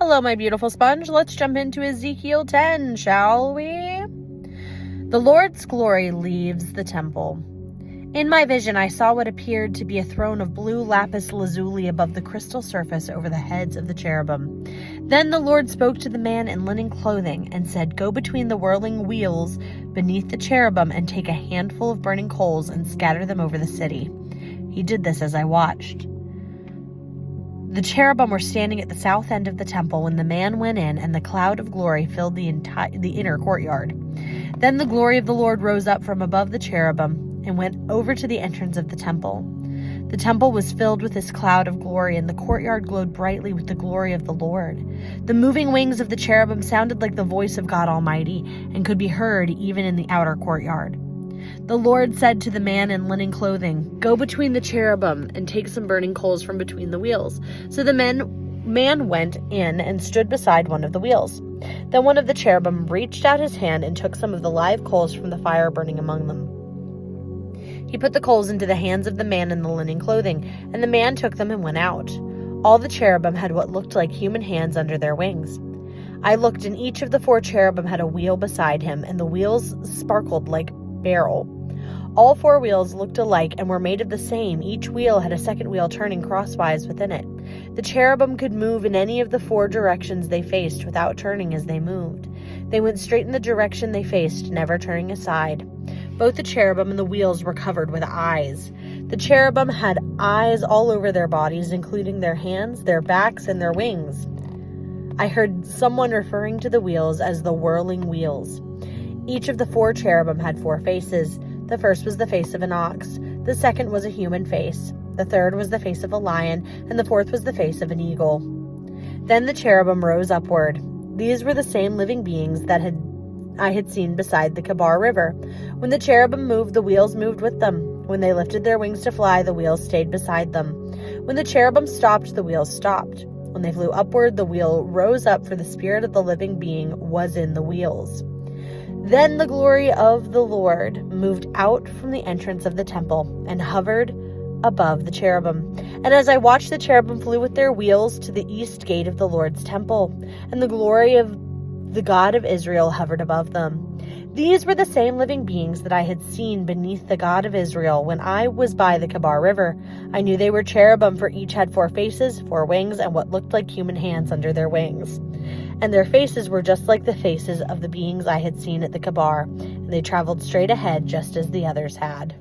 Hello, my beautiful sponge. Let's jump into Ezekiel 10, shall we? The Lord's glory leaves the temple. In my vision, I saw what appeared to be a throne of blue lapis lazuli above the crystal surface over the heads of the cherubim. Then the Lord spoke to the man in linen clothing and said, "Go between the whirling wheels beneath the cherubim and take a handful of burning coals and scatter them over the city." He did this as I watched. The cherubim were standing at the south end of the temple when the man went in, and the cloud of glory filled the inner courtyard. Then the glory of the Lord rose up from above the cherubim and went over to the entrance of the temple. The temple was filled with this cloud of glory, and the courtyard glowed brightly with the glory of the Lord. The moving wings of the cherubim sounded like the voice of God Almighty and could be heard even in the outer courtyard. The Lord said to the man in linen clothing, "Go between the cherubim and take some burning coals from between the wheels." So the man went in and stood beside one of the wheels. Then one of the cherubim reached out his hand and took some of the live coals from the fire burning among them. He put the coals into the hands of the man in the linen clothing, and the man took them and went out. All the cherubim had what looked like human hands under their wings. I looked, and each of the 4 cherubim had a wheel beside him, and the wheels sparkled like beryl. All 4 wheels looked alike and were made of the same. Each wheel had a second wheel turning crosswise within it. The cherubim could move in any of the 4 directions they faced without turning as they moved. They went straight in the direction they faced, never turning aside. Both the cherubim and the wheels were covered with eyes. The cherubim had eyes all over their bodies, including their hands, their backs, and their wings. I heard someone referring to the wheels as the whirling wheels. Each of the 4 cherubim had 4 faces. The first was the face of an ox. The second was a human face. The third was the face of a lion, and the fourth was the face of an eagle. Then the cherubim rose upward. These were the same living beings that I had seen beside the Kabar River. When the cherubim moved, the wheels moved with them. When they lifted their wings to fly, the wheels stayed beside them. When the cherubim stopped, the wheels stopped. When they flew upward, the wheel rose up, for the spirit of the living being was in the wheels. Then the glory of the Lord moved out from the entrance of the temple and hovered above the cherubim. And as I watched, the cherubim flew with their wheels to the east gate of the Lord's temple, and the glory of the God of Israel hovered above them. These were the same living beings that I had seen beneath the God of Israel when I was by the Kabar River. I knew they were cherubim, for each had 4 faces, 4 wings, and what looked like human hands under their wings. And their faces were just like the faces of the beings I had seen at the Kabar, and they traveled straight ahead just as the others had.